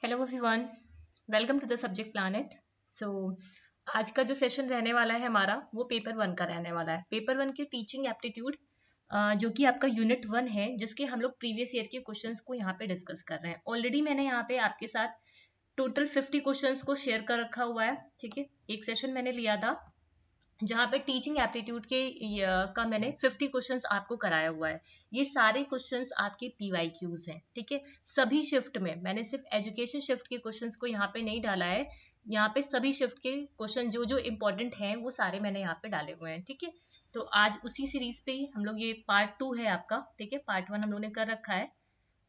Hello everyone, welcome to the subject planet. So आज का जो सेशन रहने वाला है हमारा वो पेपर 1 का रहने वाला है। पेपर 1 के टीचिंग एप्टीट्यूड जो कि आपका यूनिट 1 है, जिसके हम लोग प्रीवियस ईयर के क्वेश्चंस को यहाँ पे डिस्कस कर रहे हैं। ऑलरेडी मैंने यहाँ पे आपके साथ टोटल 50 क्वेश्चंस को शेयर कर रखा हुआ है। ठीक है, एक सेशन मैंने लिया था जहाँ पे टीचिंग एप्टीट्यूड के का मैंने 50 क्वेश्चंस आपको कराया हुआ है। ये सारे क्वेश्चंस आपके PYQs हैं। ठीक है, सभी शिफ्ट में मैंने सिर्फ एजुकेशन शिफ्ट के क्वेश्चंस को यहाँ पे नहीं डाला है। यहाँ पे सभी शिफ्ट के क्वेश्चन जो जो इम्पोर्टेंट हैं वो सारे मैंने यहाँ पे डाले हुए हैं। ठीक है, तो आज उसी सीरीज पे ही हम लोग, ये पार्ट 2 है आपका। ठीक है, पार्ट 1 हम लोग ने कर रखा है,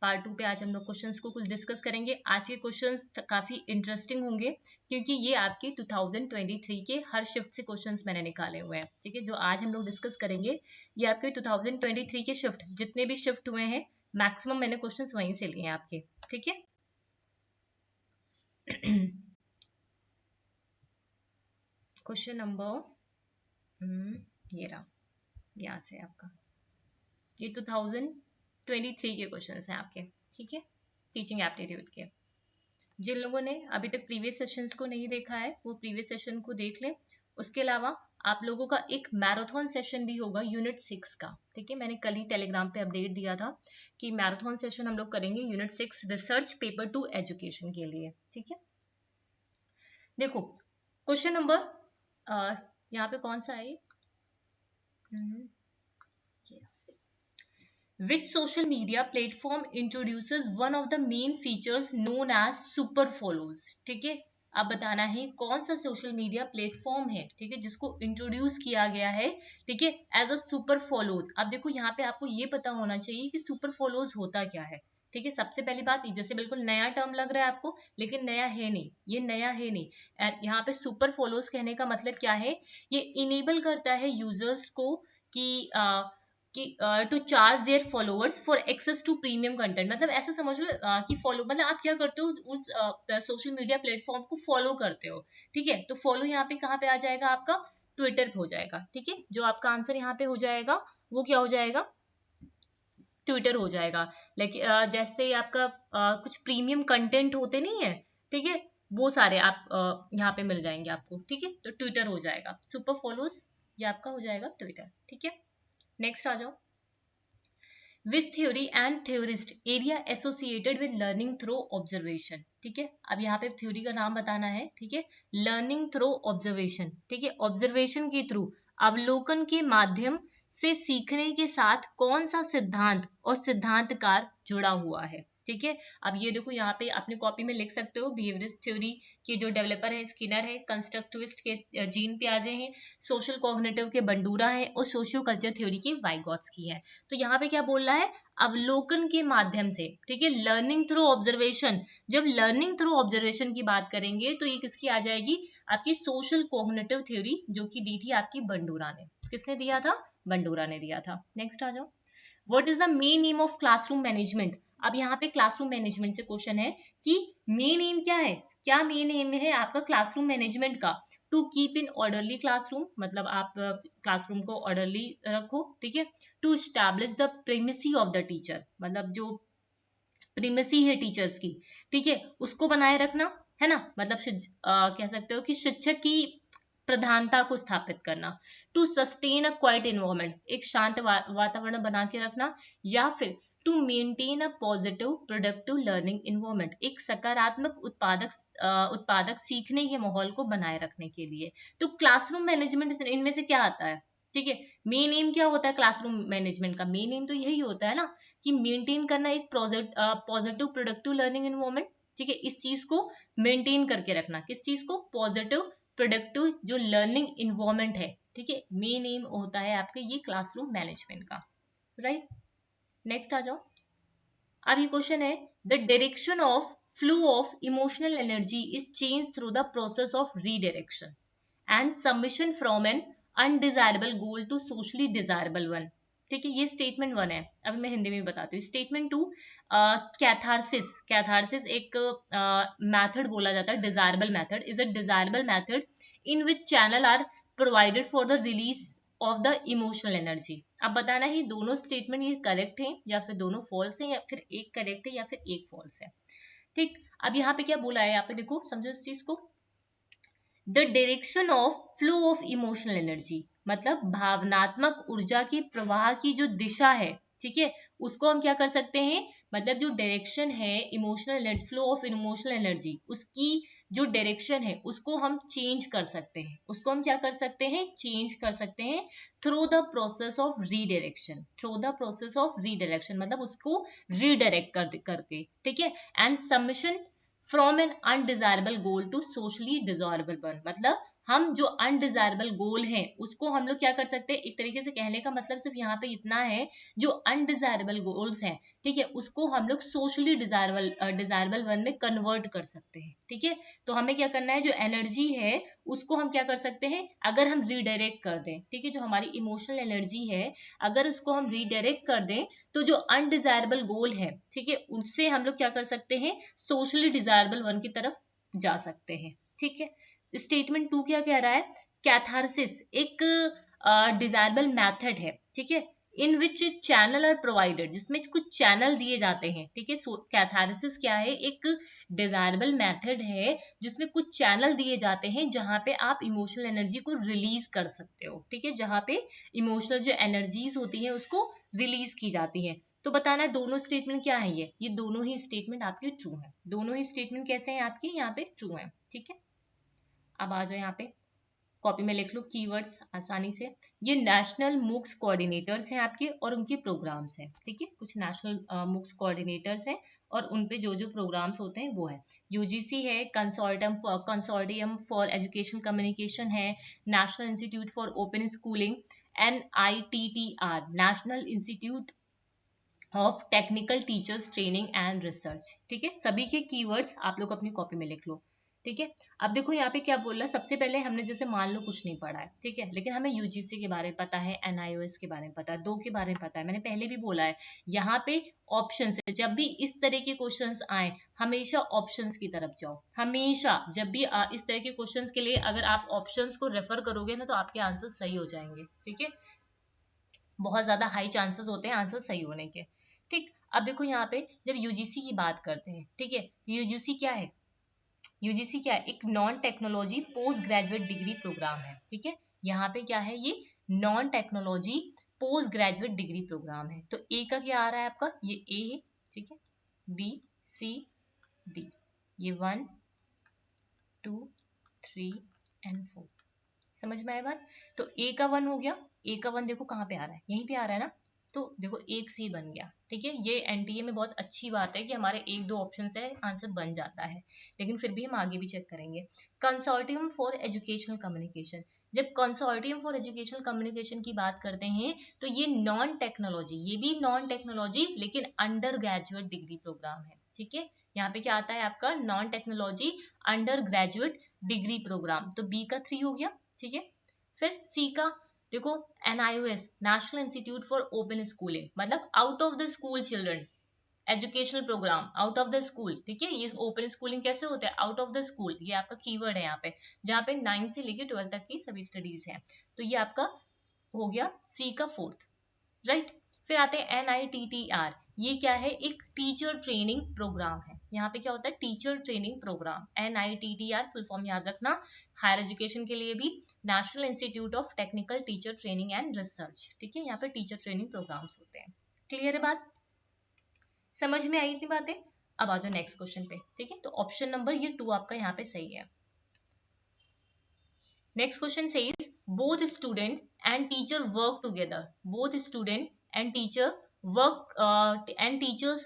पार्ट 2 पे आज हम लोग क्वेश्चंस को कुछ डिस्कस करेंगे। आज के क्वेश्चंस काफी इंटरेस्टिंग होंगे क्योंकि ये आपके 2023 के हर शिफ्ट से क्वेश्चंस मैंने निकाले हुए हैं। ठीक है, जो आज हम लोग डिस्कस करेंगे ये आपके 2023 के शिफ्ट, जितने भी शिफ्ट हुए हैं मैक्सिमम मैंने क्वेश्चंस वहीं से लिए हैं आपके। ठीक है, क्वेश्चन नंबर ये रहा, यहाँ से आपका ये 2023 के क्वेश्चंस हैं आपके। ठीक है, टीचिंग एप्टीट्यूड के। जिन लोगों ने अभी तक प्रीवियस सेशंस को नहीं देखा है वो प्रीवियस सेशन को देख लें। उसके अलावा आप लोगों का एक मैराथन सेशन भी होगा यूनिट 6 का। ठीक है, मैंने कल ही टेलीग्राम पे अपडेट दिया था कि मैराथन सेशन हम लोग करेंगे यूनिट 6 रिसर्च पेपर 2 एजुकेशन के लिए। ठीक है, देखो क्वेश्चन नंबर यहाँ पे कौन सा है, Which social media platform introduces one of the main features known as super follows? ठीक है, अब बताना है कौन सा सोशल मीडिया प्लेटफॉर्म है, ठीक है, जिसको इंट्रोड्यूस किया गया है, ठीक है, एज अ सुपर फॉलोज। अब देखो यहाँ पे आपको ये पता होना चाहिए कि सुपर फॉलोज होता क्या है। ठीक है, सबसे पहली बात, जैसे बिल्कुल नया टर्म लग रहा है आपको, लेकिन नया है नहीं, ये नया है नहीं। यहाँ पे सुपर फॉलोज कहने का मतलब क्या है, ये इनेबल करता है यूजर्स को कि to charge their followers for access to premium content. मतलब ऐसा समझ लो कि फॉलो मतलब आप क्या करते हो, उस सोशल मीडिया प्लेटफॉर्म को फॉलो करते हो। ठीक है, तो फॉलो यहाँ पे कहाँ पे आ जाएगा, आपका ट्विटर पे हो जाएगा। ठीक है, जो आपका आंसर यहाँ पे हो जाएगा वो क्या हो जाएगा, ट्विटर हो जाएगा। लेकिन जैसे आपका कुछ प्रीमियम कंटेंट होते नहीं है, ठीक है, वो सारे आप यहाँ पे मिल जाएंगे आपको। ठीक है, तो ट्विटर हो जाएगा, सुपर फॉलोज ये आपका हो जाएगा ट्विटर। ठीक है, नेक्स्ट आ जाओ। विच theory and theorist area associated with learning through observation. ठीक है, अब यहाँ पे थ्योरी का नाम बताना है। ठीक है, लर्निंग थ्रू ऑब्जर्वेशन। ठीक है, ऑब्जर्वेशन के थ्रू, अवलोकन के माध्यम से सीखने के साथ कौन सा सिद्धांत और सिद्धांतकार जुड़ा हुआ है। ठीक है, अब ये देखो यहाँ पे अपने कॉपी में लिख सकते हो, बिहेवियरिस्ट थ्योरी के जो डेवलपर है स्किनर है, कंस्ट्रक्टिविस्ट के जीन पियाजे हैं, सोशल कॉग्निटिव के बंडूरा है और सोशियो कल्चर थ्योरी के वाइगॉट्स्की है। तो यहाँ पे क्या बोल रहा है, अवलोकन के माध्यम से। ठीक है, लर्निंग थ्रू ऑब्जर्वेशन। जब लर्निंग थ्रू ऑब्जर्वेशन की बात करेंगे तो ये किसकी आ जाएगी, आपकी सोशल कॉग्निटिव थ्योरी, जो कि दी थी आपकी बंडूरा ने। किसने दिया था, बंडूरा ने दिया था। नेक्स्ट आ जाओ। What is the main M of classroom management. अब यहाँ पे क्लासरूम मैनेजमेंट से क्वेश्चन है कि मेन एम क्या है, क्या मेन एम है आपका क्लासरूम मैनेजमेंट का। To keep in orderly classroom, मतलब आप क्लासरूम को ऑर्डरली रखो। ठीक है, to establish the primacy of the teacher, मतलब जो प्रीमिसी है टीचर्स की, ठीक है, उसको बनाए रखना है ना। मतलब कह सकते हो कि शिक्षक की प्रधानता को स्थापित करना। To sustain a quiet environment, एक शांत वातावरण बना के रखना। या फिर to maintain a positive productive learning environment, एक सकारात्मक उत्पादक सीखने के माहौल को बनाए रखने के लिए। तो क्लासरूम मैनेजमेंट इनमें से क्या आता है। ठीक है, मेन एम क्या होता है क्लासरूम मैनेजमेंट का, मेन एम तो यही होता है ना कि मेंटेन करना एक पॉजिटिव प्रोडक्टिव लर्निंग एनवायरमेंट। ठीक है, इस चीज को मेंटेन करके रखना, किस चीज को, पॉजिटिव प्रोडक्टिव जो लर्निंग इन्वायरमेंट है। ठीक है, मेन एम होता है आपके ये क्लासरूम मैनेजमेंट का। राइट, नेक्स्ट आ जाओ। अब ये क्वेश्चन है, the direction of flow of emotional energy is change through the process of redirection and submission from an undesirable goal to socially desirable one. ठीक है, ये स्टेटमेंट 1 है। अभी मैं हिंदी में बताती हूँ। Statement 2, catharsis. कैथारसिस एक मैथड बोला जाता है, desirable method is a desirable method in which channel are provided for the release of the emotional energy. अब बताना है दोनों स्टेटमेंट ये करेक्ट है या फिर दोनों फॉल्स है, या फिर एक करेक्ट है या फिर एक फॉल्स है। ठीक, अब यहाँ पे क्या बोला है, यहाँ पे देखो समझो इस चीज को, the direction of flow of emotional energy, मतलब भावनात्मक ऊर्जा की प्रवाह की जो दिशा है, ठीक है, उसको हम क्या कर सकते हैं, मतलब जो डायरेक्शन है emotional energy, flow of emotional energy, उसकी जो डायरेक्शन है उसको हम चेंज कर सकते हैं, उसको हम क्या कर सकते हैं, चेंज कर सकते हैं through the process of redirection, through the process of redirection, मतलब उसको रीडायरेक्ट करके, ठीक है, and submission from an undesirable goal to socially desirable one, मतलब हम जो अनडिजायरेबल गोल है उसको हम लोग क्या कर सकते हैं, एक तरीके से कहने का मतलब सिर्फ यहाँ पे इतना है, जो अनडिजायरेबल गोल्स हैं, ठीक है, उसको हम लोग सोशली डिजायरेबल वन में कन्वर्ट कर सकते हैं, ठीक है। तो हमें क्या करना है, जो एनर्जी है उसको हम क्या कर सकते हैं, अगर हम रीडायरेक्ट कर दें, ठीक है, जो हमारी इमोशनल एनर्जी है अगर उसको हम रीडायरेक्ट कर दें, तो जो अनडिजायरेबल गोल है, ठीक है, उससे हम लोग क्या कर सकते हैं, सोशली डिजायरेबल वन की तरफ जा सकते हैं, ठीक है। स्टेटमेंट 2 क्या कह रहा है, कैथारसिस एक डिजायरेबल मेथड है, ठीक है, इन विच चैनल आर प्रोवाइडेड, जिसमें कुछ चैनल दिए जाते हैं, ठीक है। कैथारसिस क्या है, एक डिजायरेबल मेथड है जिसमें कुछ चैनल दिए जाते हैं जहां पे आप इमोशनल एनर्जी को रिलीज कर सकते हो, ठीक है, जहां पे इमोशनल जो एनर्जीज होती है उसको रिलीज की जाती है। तो बताना है दोनों स्टेटमेंट क्या है, ये दोनों ही स्टेटमेंट आपके ट्रू है, दोनों ही स्टेटमेंट कैसे हैं आपके, यहाँ पे ट्रू है, ठीक है। अब आ जाओ यहाँ पे, कॉपी में लिख लो कीवर्ड्स आसानी से, ये नेशनल मूक्स कोऑर्डिनेटर्स हैं आपके और उनके प्रोग्राम्स हैं, ठीक है, कुछ नेशनल मूक्स कोऑर्डिनेटर्स हैं और उन पे जो जो प्रोग्राम्स होते हैं वो है, यूजीसी है, कंसोर्टियम फॉर एजुकेशन कम्युनिकेशन है, national institute for open schooling, NITTR national institute of technical teachers training and research, ठीक है, सभी के कीवर्ड्स आप लोग अपनी कॉपी में लिख लो, ठीक है। अब देखो यहाँ पे क्या बोल रहा है, सबसे पहले हमने जैसे मान लो कुछ नहीं पढ़ा है, ठीक है, लेकिन हमें यूजीसी के बारे में पता है, NIOS के बारे में पता है, 2 के बारे में पता है, मैंने पहले भी बोला है, यहाँ पे ऑप्शन है, जब भी इस तरह के क्वेश्चंस आए हमेशा ऑप्शंस की तरफ जाओ, हमेशा जब भी इस तरह के क्वेश्चंस के लिए अगर आप ऑप्शंस को रेफर करोगे ना तो आपके आंसर सही हो जाएंगे, ठीक है, बहुत ज्यादा हाई चांसेस होते हैं आंसर सही होने के, ठीक। अब देखो यहाँ पे जब यूजीसी की बात करते हैं, ठीक है, यूजीसी क्या है, यूजीसी क्या है, एक non technology postgraduate degree programme है, ठीक है, यहाँ पे क्या है, ये non technology postgraduate degree programme है। तो ए का क्या आ रहा है आपका, ये ए है, ठीक है, बी सी डी, ये 1 2 3 एंड 4, समझ में आया बात। तो ए का 1 हो गया, ए का 1 देखो कहाँ पे आ रहा है, यहीं पे आ रहा है ना, तो देखो एक सी बन गया, ठीक है, ये एनटीए में बहुत अच्छी बात है कि हमारे 1-2 ऑप्शन से आंसर बन जाता है, लेकिन फिर भी हम आगे भी चेक करेंगे। कंसोर्टियम फॉर एजुकेशनल कम्युनिकेशन, जब कंसोर्टियम फॉर एजुकेशनल कम्युनिकेशन की बात करते हैं तो ये नॉन टेक्नोलॉजी, ये भी नॉन टेक्नोलॉजी लेकिन अंडर ग्रेजुएट डिग्री प्रोग्राम है, ठीक है, यहाँ पे क्या आता है आपका non technology undergraduate degree programme, तो बी का 3 हो गया, ठीक है। फिर सी का देखो, NIOS national institute for open schooling, मतलब out of the school children educational programme, out of the school, ठीक है, ये ओपन स्कूलिंग कैसे होता है, आउट ऑफ द स्कूल, ये आपका कीवर्ड है यहाँ पे, जहाँ पे 9 से लेके 12 तक की सभी स्टडीज हैं, तो ये आपका हो गया सी का 4th, राइट। फिर आते हैं NITTR, ये क्या है, एक टीचर ट्रेनिंग प्रोग्राम है, यहाँ पे क्या होता है, teacher training programme, NITTR full form याद रखना, हायर एजुकेशन के लिए भी national institute of technical teacher training and research, ठीक है, यहाँ पे टीचर ट्रेनिंग प्रोग्राम्स होते हैं, क्लियर है बात, समझ में आई इतनी बातें। अब आ जाओ नेक्स्ट क्वेश्चन पे, ठीक है, तो ऑप्शन नंबर ये 2 आपका यहाँ पे सही है। Next question says both student and teacher work together, both student and teachers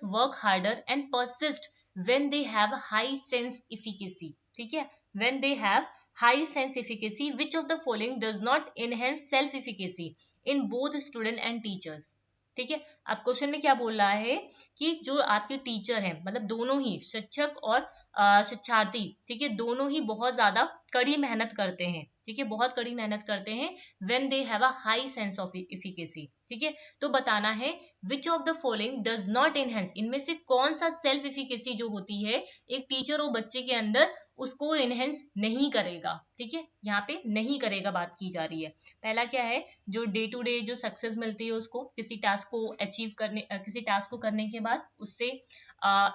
work harder and persist when they have high sense efficacy, ठीक है, when they have high sense efficacy, which of the following does not enhance self efficacy in both student and teachers, ठीक है। अब question में क्या बोल रहा है कि जो आपके टीचर हैं, मतलब दोनों ही शिक्षक और शिक्षार्थी, ठीक है, दोनों ही बहुत ज्यादा कड़ी मेहनत करते हैं, ठीक है, बहुत कड़ी मेहनत करते हैं when they have a high sense of efficacy, ठीक है। तो बताना है विच of the following does not enhance, इनमें से कौन सा सेल्फ इफिकेसी जो होती है एक टीचर और बच्चे के अंदर उसको एनहेंस नहीं करेगा, ठीक है, यहाँ पे नहीं करेगा बात की जा रही है। पहला क्या है, जो डे टू डे जो सक्सेस मिलती है उसको, किसी टास्क को अचीव करने किसी टास्क को करने के बाद उससे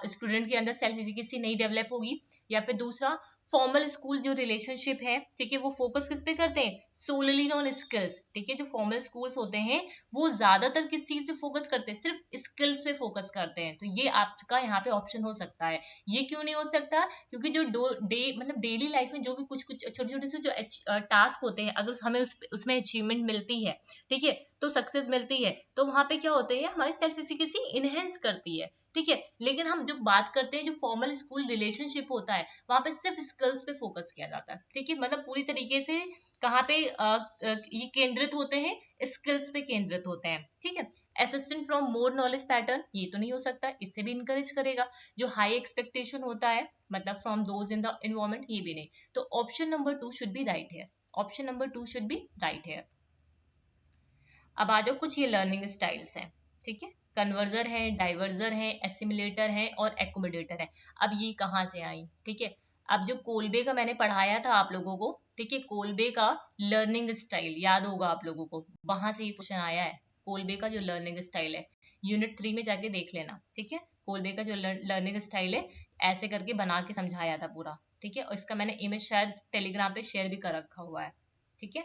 स्टूडेंट के अंदर सेल्फ एफिकेसी नहीं डेवलप होगी। या फिर दूसरा, फॉर्मल स्कूल जो रिलेशनशिप है, ठीक है, वो फोकस किस पे करते हैं, सोलली ऑन स्किल्स, ठीक है, जो फॉर्मल स्कूल्स होते हैं वो ज्यादातर किस चीज पे फोकस करते हैं, सिर्फ स्किल्स पे फोकस करते हैं। तो ये आपका यहाँ पे ऑप्शन हो सकता है। ये क्यों नहीं हो सकता, क्योंकि जो मतलब डेली लाइफ में जो भी कुछ कुछ छोटे छोटे से जो टास्क होते हैं, अगर हमें उसमें अचीवमेंट मिलती है, ठीक है, तो सक्सेस मिलती है, तो वहां पे क्या होते हैं, हमारी सेल्फ एफिकेसी इनहेंस करती है, ठीक है। लेकिन हम जब बात करते हैं जो फॉर्मल स्कूल रिलेशनशिप होता है, वहां पे सिर्फ स्किल्स पे फोकस किया जाता है, ठीक है, मतलब पूरी तरीके से कहाँ पे ये केंद्रित होते हैं, स्किल्स पे केंद्रित होते हैं, ठीक है। Assistant from more knowledge pattern, ये तो नहीं हो सकता, इससे भी इनकरेज करेगा। जो हाई एक्सपेक्टेशन होता है, मतलब from those in the environment, ये भी नहीं। तो option number 2 should be right है, option number 2 should be right है। अब आ जाओ कुछ ये लर्निंग स्टाइल्स हैं, ठीक है, कन्वर्जर है, डाइवर्जर है, एसिमुलेटर है और एकोमोडेटर है। अब ये कहाँ से आई, ठीक है, अब जो कोलबे का मैंने पढ़ाया था आप लोगों को, ठीक है, कोलबे का लर्निंग स्टाइल याद होगा आप लोगों को, वहां से ये क्वेश्चन आया है, कोलबे का जो लर्निंग स्टाइल है, यूनिट 3 में जाके देख लेना, ठीक है, कोलबे का जो लर्निंग स्टाइल है ऐसे करके बना के समझाया था पूरा, ठीक है, और इसका मैंने इमेज शायद टेलीग्राम पे शेयर भी कर रखा हुआ है, ठीक है।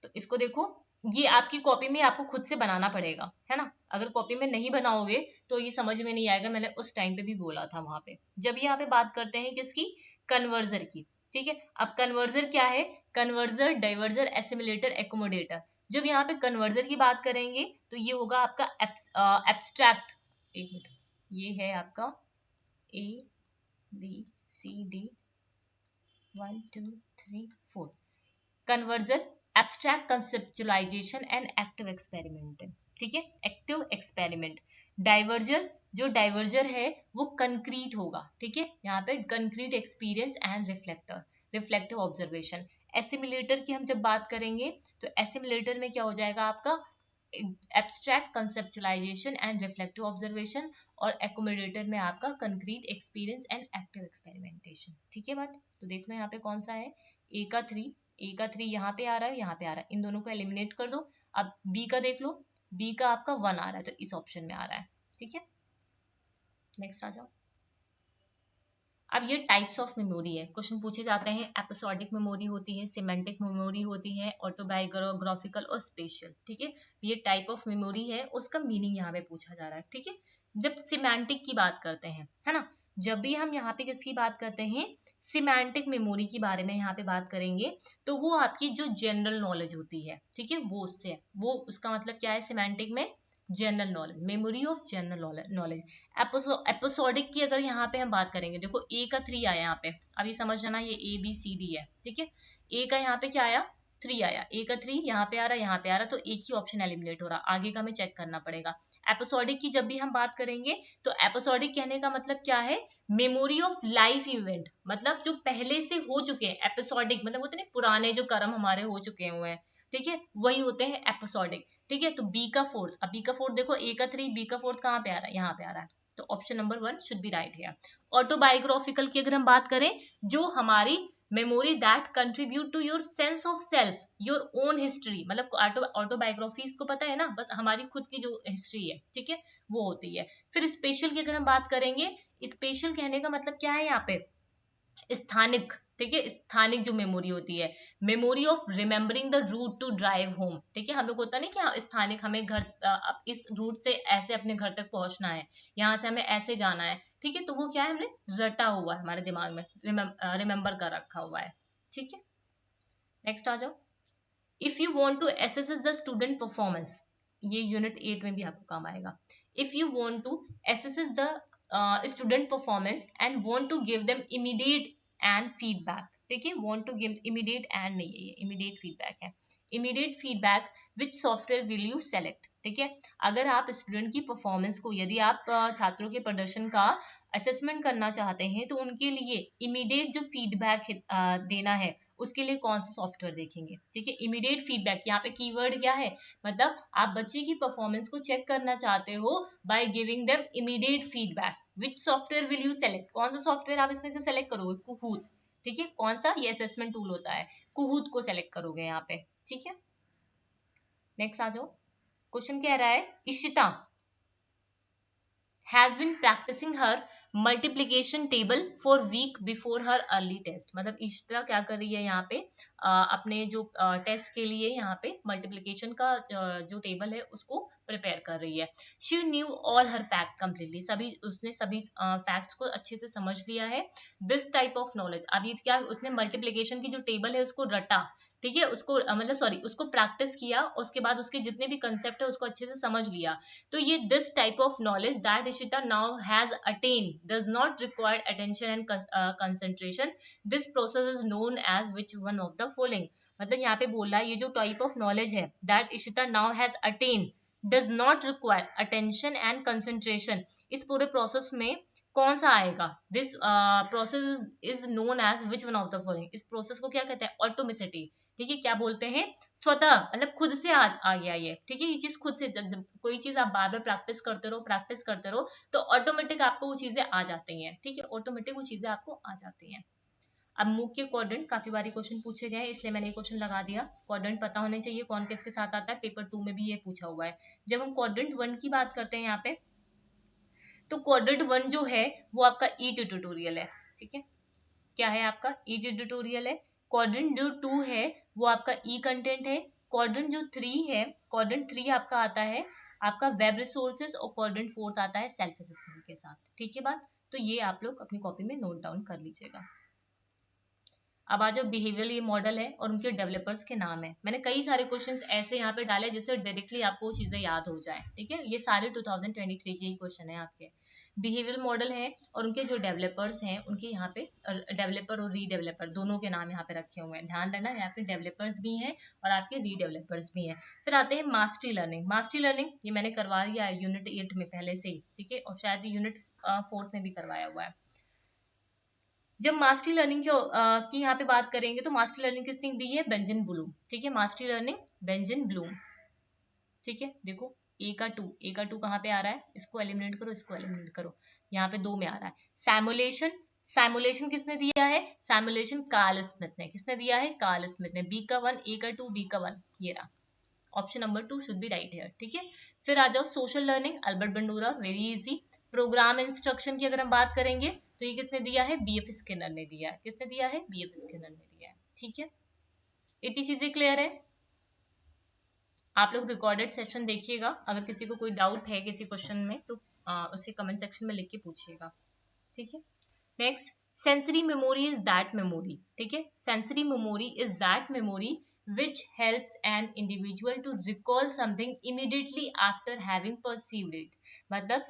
तो इसको देखो, ये आपकी कॉपी में आपको खुद से बनाना पड़ेगा, है ना, अगर कॉपी में नहीं बनाओगे तो ये समझ में नहीं आएगा, मैंने उस टाइम पे भी बोला था वहां पे। जब यहाँ पे बात करते हैं किसकी, कन्वर्जर की, ठीक है। अब कन्वर्जर क्या है, कन्वर्जर, डाइवर्जर, एसिमुलेटर, एकोमोडेटर। जब यहाँ पे कन्वर्जर की बात करेंगे तो ये होगा आपका एब्स्ट्रैक्ट, एक मिनट, ये है आपका ABCD 1 2 3 4, conversion, abstract conceptualisation and active experiment, ठीक है, एक्टिव एक्सपेरिमेंट। डाइवर्जर, जो डाइवर्जर है वो कंक्रीट होगा, ठीक है, यहाँ पे concrete experience and reflector, reflective observation. Assimilator की हम जब बात करेंगे तो एसिमुलेटर में क्या हो जाएगा आपका, abstract conceptualisation and reflective observation, और एकोमोडेटर में आपका concrete experience and active experimentation, ठीक है बात। तो देख लो यहाँ पे कौन सा है, ए का 3 यहाँ पे आ रहा है, यहाँ पे आ रहा है, इन दोनों को एलिमिनेट कर दो। अब बी का देख लो, बी का आपका 1 आ रहा है, तो इस ऑप्शन में आ रहा है, ठीक है। नेक्स्ट आ जाओ। अब ये टाइप्स ऑफ मेमोरी है, क्वेश्चन पूछे जाते हैं, एपिसोडिक मेमोरी होती है, सिमेंटिक मेमोरी होती है, ऑटोबायोग्राफिकल और स्पेशल, ठीक है। ये टाइप ऑफ मेमोरी है, उसका मीनिंग यहाँ पे पूछा जा रहा है, ठीक है। जब सिमेंटिक की बात करते हैं, है ना, जब भी हम यहाँ पे किसकी बात करते हैं, सिमेंटिक मेमोरी के बारे में यहाँ पे बात करेंगे, तो वो आपकी जो जनरल नॉलेज होती है, ठीक है, वो उससे, वो उसका मतलब क्या है सिमेंटिक में, general knowledge, memory of general knowledge. Episodic की अगर यहाँ पे हम बात करेंगे, देखो ए का 3 आया यहाँ पे, अभी समझ जाना ये ABCD है, ठीक है। ए का यहाँ पे क्या आया, 3 आया, ए का 3 यहाँ पे आ रहा है, यहाँ पे आ रहा है, तो एक ही ऑप्शन एलिमिनेट हो रहा, आगे का हमें चेक करना पड़ेगा। एपिसोडिक की जब भी हम बात करेंगे तो एपिसोडिक कहने का मतलब क्या है, मेमोरी ऑफ लाइफ इवेंट, मतलब जो पहले से हो चुके हैं, एपिसोडिक मतलब होते हैं पुराने जो कर्म हमारे हो चुके हुए हैं, ठीक है, वही होते हैं एपिसोडिक, ठीक है। तो बी का 4, अब बी का 4 देखो, ए का 3, बी का 4 कहाँ पे आ रहा है, यहाँ पे आ रहा है, तो option number 1 should be right है। ऑटोबायोग्राफिकल की अगर हम बात करें, जो हमारी memory that contribute to your sense of self, your own history, मतलब ऑटोबायोग्राफीज को पता है ना, बस हमारी खुद की जो हिस्ट्री है, ठीक है, वो होती है। फिर स्पेशल की अगर हम बात करेंगे, स्पेशल कहने का मतलब क्या है यहाँ पे, स्थानिक, ठीक है, स्थानिक जो मेमोरी होती है, memory of remembering the route to drive home, ठीक है, हम लोग होता नहीं कि हाँ, स्थानिक, हमें घर इस रूट से ऐसे अपने घर तक पहुंचना है, यहाँ से हमें ऐसे जाना है, ठीक है, तो वो क्या है, हमने रटा हुआ है हमारे दिमाग में, रिमेम्बर कर रखा हुआ है, ठीक है। नेक्स्ट आ जाओ। If you want to assess the student performance, ये यूनिट 8 में भी आपको काम आएगा। If you want to assess the student performance and want to give them immediate and feedback, ठीक है, want to give immediate and नहीं है, ये इमीडिएट फीडबैक है। Immediate feedback which software will you select, ठीक है, अगर आप स्टूडेंट की परफॉर्मेंस को, यदि आप छात्रों के प्रदर्शन का असेसमेंट करना चाहते हैं तो उनके लिए इमीडिएट जो फीडबैक देना है उसके लिए कौन सा सॉफ्टवेयर देखेंगे, ठीक है। इमीडिएट फीडबैक, यहाँ पे कीवर्ड क्या है, मतलब आप बच्चे की परफॉर्मेंस को चेक करना चाहते हो by giving them immediate feedback. Which software will you select, कौन सा सॉफ्टवेयर आप इसमें से सेलेक्ट करोगे, कुहूत, ठीक है, कौन सा, ये असेसमेंट टूल होता है, कुहूत को सेलेक्ट करोगे यहाँ पे, ठीक है। नेक्स्ट आ जाओ, क्वेश्चन कह रहा है Ishita has been practicing her multiplication table for week before her early test, मतलब इशिता क्या कर रही है यहाँ पे अपने जो टेस्ट के लिए यहाँ पे मल्टीप्लिकेशन का जो टेबल है उसको प्रिपेयर कर रही है। She knew all her fact completely, उसने सभी फैक्ट्स को अच्छे से समझ लिया है। दिस टाइप ऑफ नॉलेज, अभी क्या उसने मल्टीप्लिकेशन की जो टेबल है उसको रटा, ठीक है, उसको मतलब सॉरी उसको प्रैक्टिस किया, उसके बाद उसके जितने भी कंसेप्ट है उसको अच्छे से समझ लिया। तो ये this type of knowledge that Ishita now has attain does not require attention and concentration, this process is known as which one of the following, मतलब यहाँ पे बोला है ये जो टाइप ऑफ नॉलेज है that Ishita now has attain does not require attention and concentration, इस पूरे प्रोसेस में कौन सा आएगा, this process is known as which one of the following, इस प्रोसेस को क्या कहते हैं, ऑटोमेसिटी, ठीक है, क्या बोलते हैं, स्वतः, मतलब खुद से आ गया ये, ठीक है, ये चीज खुद से, जब कोई चीज आप बार बार प्रैक्टिस करते रहो तो ऑटोमेटिक आपको वो चीजें आ जाती हैं, ठीक है, ऑटोमेटिक वो चीजें आपको आ जाती हैं। अब मूव के क्वाड्रेंट काफी बारी क्वेश्चन पूछे गए इसलिए मैंने क्वेश्चन लगा दिया, क्वाड्रेंट पता होने चाहिए कौन किसके साथ आता है, पेपर 2 में भी ये पूछा हुआ है। जब हम क्वाड्रेंट 1 की बात करते हैं यहाँ पे, तो क्वाड्रेंट 1 जो है वो आपका ई ट्यूटोरियल है, ठीक है, क्या है आपका ई ट्यूटोरियल है। क्वाड्रेंट जो 2 है वो आपका ई कंटेंट है। क्वाड्रेंट जो 3 है, क्वाड्रेंट 3 आपका आता है आपका वेब रिसोर्सेज, और क्वाड्रेंट 4 आता है सेल्फ असेसमेंट के साथ, ठीक है बात, तो ये आप लोग अपनी कॉपी में नोट डाउन कर लीजिएगा। अब आ जाओ बिहेवियरल, ये मॉडल है और उनके डेवलपर्स के नाम है। मैंने कई सारे क्वेश्चंस ऐसे यहाँ पे डाले जिससे डायरेक्टली आपको चीजें याद हो जाए, ठीक है, ये सारे 2023 के ही क्वेश्चन है आपके। बिहेवियरल मॉडल है और उनके जो डेवलपर्स हैं उनके यहाँ पे डेवलपर और रीडेवलपर दोनों के नाम यहाँ पे रखे हुए हैं, ध्यान देना, यहाँ पे डेवलपर्स भी हैं और आपके रीडेवलपर्स भी हैं। फिर आते हैं मास्टरी लर्निंग। मास्टरी लर्निंग ये मैंने करवा दिया है यूनिट 8 में पहले से ही, ठीक है, और शायद यूनिट 4 में भी करवाया हुआ है। जब मास्टरी लर्निंग की यहाँ पे बात करेंगे तो मास्टरी लर्निंग किसने दी है, बेंजामिन ब्लूम, ठीक है, मास्टरी लर्निंग बेंजामिन ब्लूम, ठीक है। देखो ए का टू कहाँ पे आ रहा है, इसको एलिमिनेट करो, इसको एलिमिनेट करो, यहाँ पे 2 में आ रहा है। सैमुलेशन किसने दिया है, सैमुलेशन कार्ल स्मिथ ने, किसने दिया है, कार्ल स्मिथ ने। बी का 1, ए का 2, बी का 1, ये रहा, option number 2 should be right here, ठीक है। फिर आ जाओ social learning, Albert Bandura, very easy. Programme instruction की अगर हम बात करेंगे तो ये किसने दिया है, बीएफ स्किनर ने दिया है, किसने दिया है, बीएफ स्किनर ने दिया है, ठीक है। इतनी चीजें क्लियर है। आप लोग रिकॉर्डेड सेशन देखिएगा, अगर किसी को कोई डाउट है किसी क्वेश्चन में तो उसे कमेंट सेक्शन में लिख के पूछिएगा, ठीक है। Next, sensory memory is that memory, ठीक है, sensory memory is that memory which helps an individual to recall something immediately after having perceived it, मतलब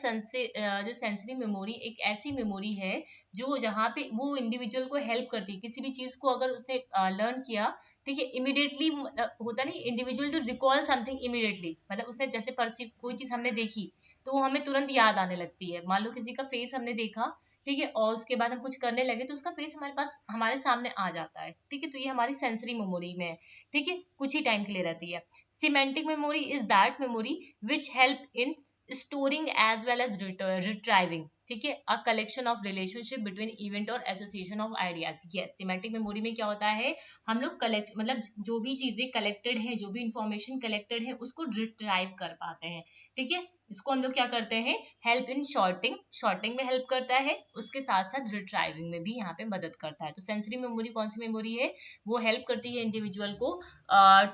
जो सेंसरी मेमोरी एक ऐसी मेमोरी है जो जहाँ पे वो इंडिविजुअल को हेल्प करती है, किसी भी चीज को अगर उसने लर्न किया, ठीक है, इमीडिएटली होता नहीं, individual to recall something immediately, मतलब उसने जैसे परसीव कोई चीज हमने देखी तो वो हमें तुरंत याद आने लगती है। मान लो किसी का फेस हमने देखा, ठीक है, और उसके बाद हम कुछ करने लगे तो उसका फेस हमारे पास हमारे सामने आ जाता है, ठीक है, तो ये हमारी सेंसरी मेमोरी में है, ठीक है, कुछ ही टाइम के लिए रहती है। Semantic memory is that memory which help in storing as well as retrieving, ठीक है, a collection of relationship between event और association of ideas. Yes, semantic memory में क्या होता है, हम लोग कलेक्ट मतलब जो भी चीजें कलेक्टेड है, जो भी इंफॉर्मेशन कलेक्टेड है उसको रिट्राइव कर पाते हैं, ठीक है, इसको हम लोग क्या करते हैं, हेल्प इन शॉर्टिंग में हेल्प करता है, उसके साथ साथ रिट्राइविंग में भी यहाँ पे मदद करता है। तो सेंसरी मेमोरी कौन सी मेमोरी है, वो हेल्प करती है इंडिविजुअल को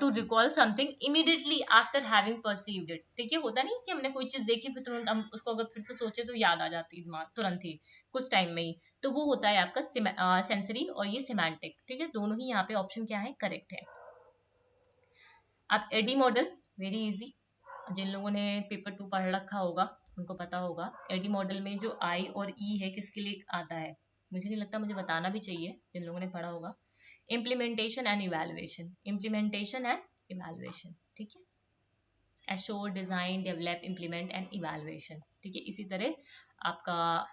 to recall something immediately after having perceived it, ठीक है, होता नहीं कि हमने कोई चीज देखी फिर तुरंत हम उसको अगर फिर से सोचे तो याद आ जाती है दिमाग तुरंत ही कुछ टाइम में ही, तो वो होता है आपका सेंसरी और ये सिमेंटिक, ठीक है, दोनों ही यहाँ पे ऑप्शन क्या है, करेक्ट है। अब एडी मॉडल, वेरी इजी, जिन लोगों ने पेपर 2 पढ़ रखा होगा उनको पता होगा। एडी मॉडल में जो आई और ई है किसके लिए आता है, मुझे नहीं लगता मुझे बताना भी चाहिए जिन लोगों ने पढ़ा होगा। Implementation and evaluation, implementation and evaluation, ठीक है। Assure, design, develop, implement and evaluation, ठीक है। इसी तरह आपका,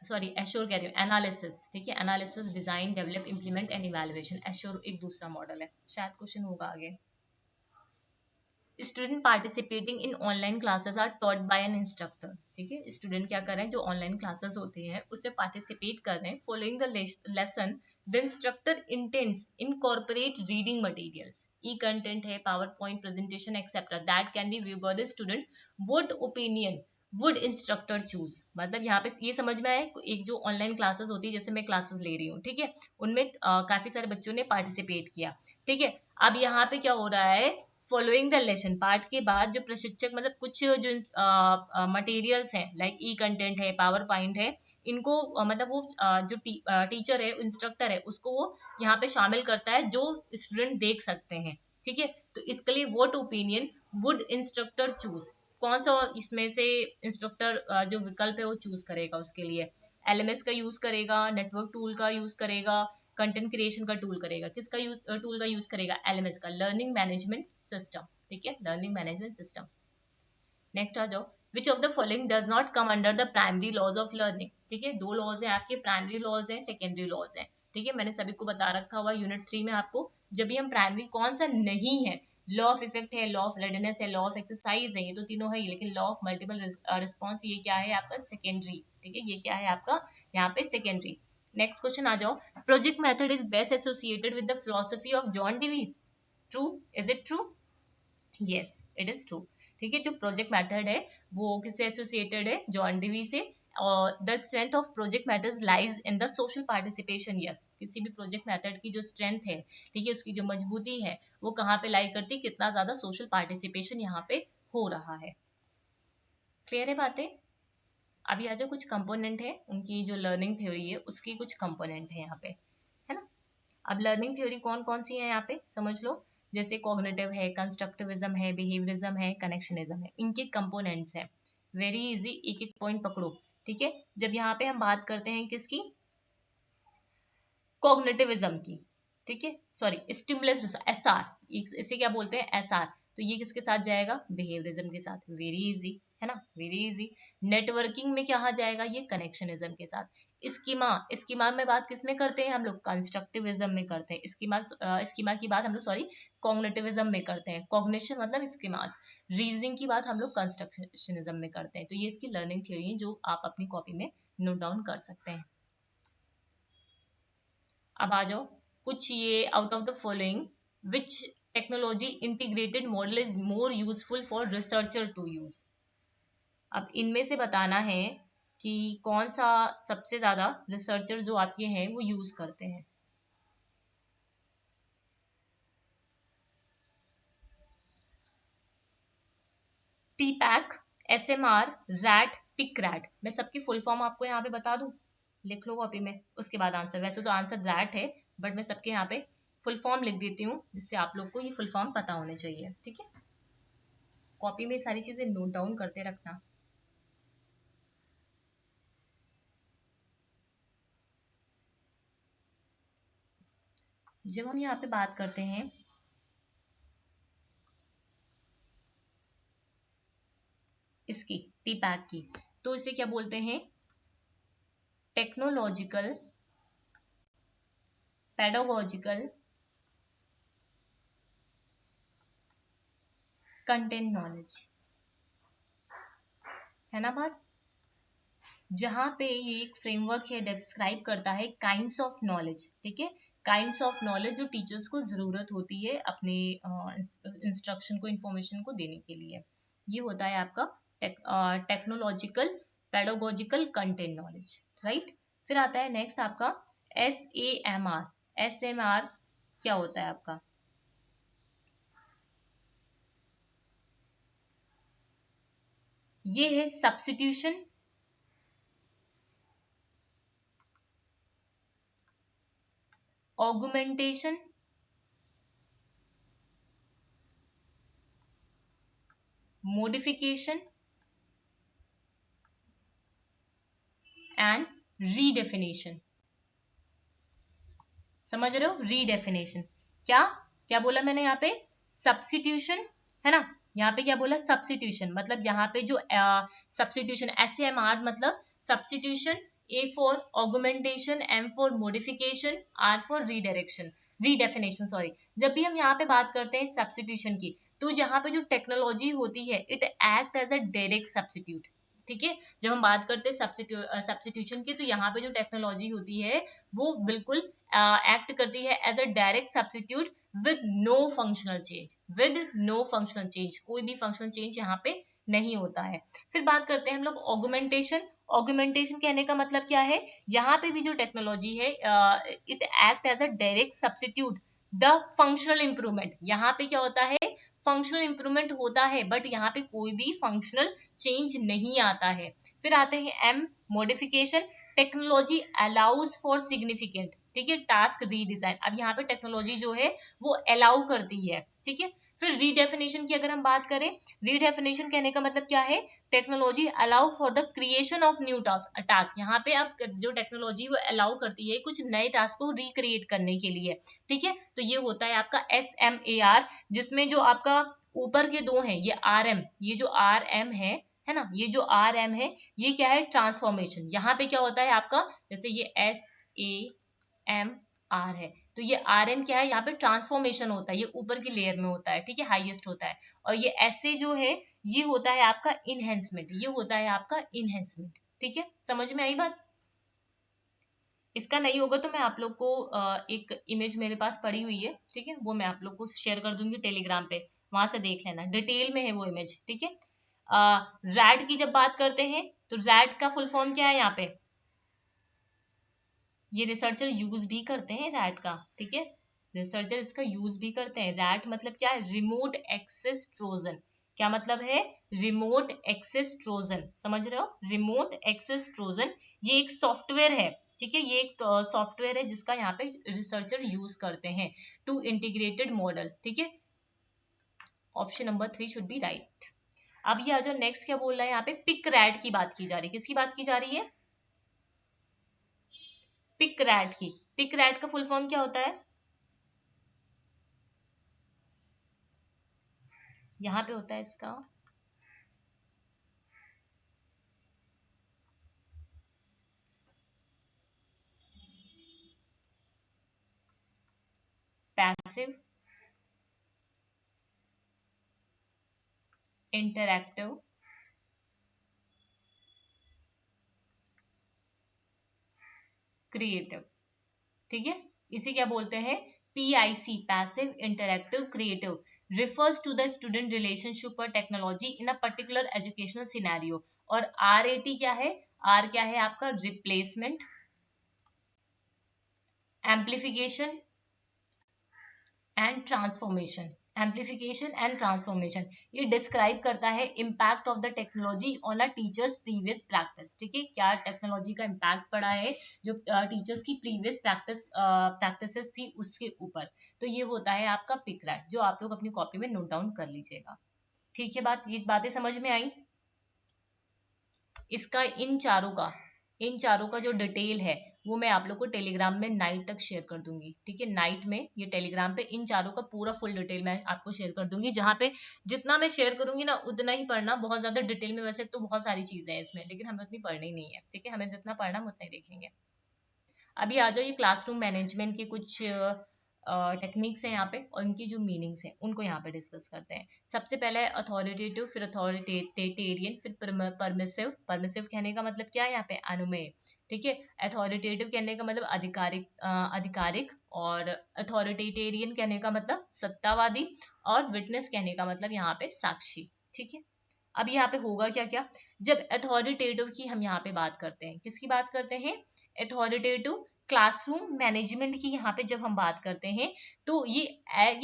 सॉरी एश्योर कह रही हूँ, एनालिसिस, ठीक है। Analysis, design, develop, implement and evaluation, ASSURE एक दूसरा मॉडल है, शायद क्वेश्चन होगा आगे। Student participating in online classes are taught by an instructor, ठीक है। स्टूडेंट क्या कर रहे हैं, जो ऑनलाइन क्लासेस होती हैं उसमें पार्टिसिपेट कर रहे हैं। Following the lesson the instructor intends incorporate reading materials, e content है, PowerPoint presentation etcetera that can be view by the student, what opinion would instructor choose. मतलब यहाँ पे ये समझ में आए, एक जो ऑनलाइन क्लासेस होती है, जैसे मैं क्लासेस ले रही हूँ, ठीक है, उनमें काफी सारे बच्चों ने पार्टिसिपेट किया, ठीक है। अब यहाँ पे क्या हो रहा है, फॉलोइंग द लेसन पार्ट के बाद जो प्रशिक्षक, मतलब कुछ जो मटेरियल्स हैं, लाइक ई कंटेंट है, पावर पॉइंट है, इनको मतलब वो जो टीचर है, इंस्ट्रक्टर है, उसको वो यहाँ पे शामिल करता है, जो स्टूडेंट देख सकते हैं, ठीक है। तो इसके लिए what opinion would instructor choose, कौन सा इसमें से इंस्ट्रक्टर जो विकल्प है वो चूज करेगा, उसके लिए एलएमएस का यूज करेगा, नेटवर्क टूल का यूज करेगा, कंटेंट क्रिएशन का टूल करेगा, किसका टूल का यूज करेगा, एलएमएस का, लर्निंग मैनेजमेंट सिस्टम, ठीक है, लर्निंग मैनेजमेंट सिस्टम। नेक्स्ट आ जाओ, which of the following does not come under the primary laws of learning, ठीक है। दो लॉज है आपके, प्राइमरी लॉज है, सेकेंडरी लॉज है, ठीक है। मैंने सभी को बता रखा हुआ यूनिट 3 में आपको, जब भी हम प्राइमरी कौन सा नहीं है, लॉ ऑफ इफेक्ट है, लॉ ऑफ रेडनेस है, लॉ ऑफ एक्सरसाइज है, ये तो तीनों है ही, लेकिन लॉ ऑफ मल्टीपल रिस्पॉन्स ये क्या है आपका, सेकेंडरी, ठीक है, ये क्या है आपका यहाँ पे सेकेंडरी। नेक्स्ट क्वेश्चन आ जाओ, project method is best associated with the philosophy of John Dewey, true, is it true, yes it is true, ठीक है। जो प्रोजेक्ट मेथड है वो किससे एसोसिएटेड है, जॉन डीवी से। और the strength of project methods lies in the social participation, yes, किसी भी प्रोजेक्ट मेथड की जो स्ट्रेंथ है, ठीक है, उसकी जो मजबूती है, वो कहाँ पे लाई करती है, कितना ज्यादा सोशल पार्टिसिपेशन यहाँ पे हो रहा है। क्लियर है बातें। अभी आ जाओ, कुछ कंपोनेंट है उनकी, जो लर्निंग थ्योरी है उसकी कुछ कंपोनेंट है यहाँ पे, है ना। अब लर्निंग थ्योरी कौन कौन सी है यहाँ पे समझ लो, जैसे कॉग्निटिव है, कंस्ट्रक्टिविज्म है, बिहेवियरिज्म है, कनेक्शनिज्म है, इनके कंपोनेंट्स हैं। वेरी इजी, एक एक पॉइंट पकड़ो, ठीक है। जब यहाँ पे हम बात करते हैं किसकी, कॉग्निटिविज्म की, ठीक है, सॉरी स्टिमुलस, एसआर, इसे क्या बोलते हैं, एसआर, तो ये किसके साथ जाएगा, बिहेवियरिज्म के साथ, वेरी इजी है ना, वेरी इजी। नेटवर्किंग में क्या जाएगा, ये कनेक्शनिज्म के साथ। स्कीमा, स्कीमा में बात किसमें करते हैं हम लोग, कंस्ट्रक्टिविज्म में करते हैं। स्कीमा की बात हम लोग, सॉरी, कॉग्निटिविज्म में करते हैं। कॉग्निशन मतलब स्कीमास, रीजनिंग की बात हम लोग कंस्ट्रक्शनिज्म में करते हैं। तो ये इसकी लर्निंग थ्योरी है, जो आप अपनी कॉपी में नोट डाउन कर सकते हैं। अब आ जाओ, कुछ ये out of the following which technology integrated model is more useful for researcher to use. अब इनमें से बताना है कि कौन सा सबसे ज्यादा रिसर्चर जो आपके हैं वो यूज करते हैं। टीपैक, एसएमआर, रैट, पिक्रैट, मैं सबकी फुल फॉर्म आपको यहाँ पे बता दूं, लिख लो कॉपी में, उसके बाद आंसर। वैसे तो आंसर रैट है, बट मैं सबके यहाँ पे फुल फॉर्म लिख देती हूँ, जिससे आप लोग को ये फुल फॉर्म पता होने चाहिए, ठीक है। कॉपी में सारी चीजें नोट डाउन करते रखना। जब हम यहाँ पे बात करते हैं इसकी, टीपैक की, तो इसे क्या बोलते हैं, टेक्नोलॉजिकल पेडागोजिकल कंटेंट नॉलेज, है ना बात। जहां पे ये एक फ्रेमवर्क है, डिस्क्राइब करता है काइंड्स ऑफ नॉलेज, ठीक है, काइंड्स ऑफ नॉलेज जो टीचर्स को जरूरत होती है अपने इंस्ट्रक्शन को, इंफॉर्मेशन को देने के लिए। ये होता है आपका technological pedagogical content knowledge, right. फिर आता है नेक्स्ट आपका SAMR। SMR क्या होता है आपका, ये है सब्स्टिट्यूशन, ऑगुमेंटेशन, modification and redefinition। समझ रहे हो, रीडेफिनेशन। क्या क्या बोला मैंने यहाँ पे, सब्स्टिट्यूशन, है ना। यहाँ पे क्या बोला, सब्स्टिट्यूशन, मतलब यहाँ पे जो सब्स्टिट्यूशन, SMR मतलब substitution, A for augmentation, M for modification, R for redirection, redefinition sorry. जब भी हम यहाँ पे बात करते हैं सब्स्टिट्यूशन की, तो यहाँ पे जो टेक्नोलॉजी होती है it act as a direct substitute, ठीक है। जब हम बात करते हैं सब्स्टिट्यूशन की, तो यहाँ पे जो टेक्नोलॉजी होती है वो बिल्कुल एक्ट करती है as a direct substitute with no functional change, with no functional change, कोई भी फंक्शनल चेंज यहाँ पे नहीं होता है। फिर बात करते हैं हम लोग ऑगमेंटेशन। ऑगमेंटेशन कहने का मतलब क्या है, यहाँ पे भी जो टेक्नोलॉजी है it act as a direct substitute the functional improvement. यहाँ पे क्या होता है, फंक्शनल इंप्रूवमेंट होता है, बट यहाँ पे कोई भी फंक्शनल चेंज नहीं आता है। फिर आते हैं M, modification. Technology allows for significant, ठीक है, टास्क रीडिजाइन। अब यहाँ पे टेक्नोलॉजी जो है वो अलाउ करती है, ठीक है। फिर रीडेफिनेशन की अगर हम बात करें, रीडेफिनेशन कहने का मतलब क्या है, technology allow for the creation of new task. यहाँ पे आप जो टेक्नोलॉजी वो अलाउ करती है कुछ नए टास्क को रिक्रिएट करने के लिए, ठीक है। तो ये होता है आपका SMAR, जिसमें जो आपका ऊपर के दो हैं, ये RM, ये जो RM है ना, ये जो RM है, ये क्या है, ट्रांसफॉर्मेशन। यहाँ पे क्या होता है आपका, जैसे ये SAMR है, तो ये RM क्या है, यहाँ पे ट्रांसफॉर्मेशन होता है, ये ऊपर की लेयर में होता है, ठीक है, हाईएस्ट होता है। और ये SA जो है, ये होता है आपका इनहेंसमेंट, ये होता है आपका इनहेंसमेंट, ठीक है। समझ में आई बात। इसका नहीं होगा तो मैं आप लोग को एक इमेज मेरे पास पड़ी हुई है, ठीक है, वो मैं आप लोग को शेयर कर दूंगी टेलीग्राम पे, वहां से देख लेना, डिटेल में है वो इमेज, ठीक है। रैट की जब बात करते हैं, तो रैट का फुल फॉर्म क्या है यहाँ पे, ये रिसर्चर यूज भी करते हैं रैट का, ठीक है, रिसर्चर इसका यूज भी करते हैं। रैट मतलब क्या है, रिमोट एक्सेस ट्रोजन। क्या मतलब है, रिमोट एक्सेस ट्रोजन, समझ रहे हो, रिमोट एक्सेस ट्रोजन, ये एक सॉफ्टवेयर है, ठीक है, ये एक सॉफ्टवेयर है जिसका यहाँ पे रिसर्चर यूज करते हैं टू इंटीग्रेटेड मॉडल, ठीक है। Option number 3 should be right. अब ये आ जाओ, नेक्स्ट क्या बोल रहा है यहाँ पे, पिक रैट की बात की जा रही है, किसकी बात की जा रही है, पिक रैट की। पिक रैट का फुल फॉर्म क्या होता है, यहाँ पे होता है इसका पैसिव इंटरैक्टिव क्रिएटिव, ठीक है। इसे क्या बोलते हैं, PIC, passive interactive creative, refers to the student relationship or technology in a particular educational scenario। और RAT क्या है, R क्या है आपका, replacement, amplification and transformation, amplification and transformation, ये डिस्क्राइब करता है impact of the technology on a teachers previous practice, ठीक है, क्या टेक्नोलॉजी का इम्पैक्ट पड़ा है जो टीचर्स की प्रीवियस प्रैक्टिसेस थी उसके ऊपर। तो ये होता है आपका पिक रैट, जो आप लोग अपनी कॉपी में नोट डाउन कर लीजिएगा, ठीक है। ये बातें समझ में आई। इसका इन चारों का जो डिटेल है वो मैं आप लोग को टेलीग्राम में नाइट तक शेयर कर दूंगी, ठीक है, नाइट में ये टेलीग्राम पे इन चारों का पूरा फुल डिटेल मैं आपको शेयर कर दूंगी, जहाँ पे जितना मैं शेयर करूंगी ना उतना ही पढ़ना, बहुत ज्यादा डिटेल में, वैसे तो बहुत सारी चीजें हैं इसमें, लेकिन हमें उतनी पढ़नी नहीं है, ठीक है, हमें जितना पढ़ना हम उतना ही देखेंगे। अभी आ जाओ, ये क्लासरूम मैनेजमेंट के कुछ टेक्निक्स हैं यहाँ पे, और उनकी जो मीनिंग्स हैं उनको यहाँ पे डिस्कस करते हैं। सबसे पहले है अथॉरिटेटिव, फिर अथॉरिटेरियन, फिर परमिसिव। परमिसिव कहने का मतलब क्या है यहाँ पे, अनुमेय, ठीक है। अथॉरिटेटिव कहने का मतलब आधिकारिक, और अथॉरिटेरियन कहने का मतलब सत्तावादी, और विटनेस कहने का मतलब यहाँ पे साक्षी, ठीक है। अब यहाँ पे होगा क्या क्या, जब अथॉरिटेटिव की हम यहाँ पे बात करते हैं, किसकी बात करते हैं, अथॉरिटेटिव क्लासरूम मैनेजमेंट की यहाँ पे जब हम बात करते हैं, तो ये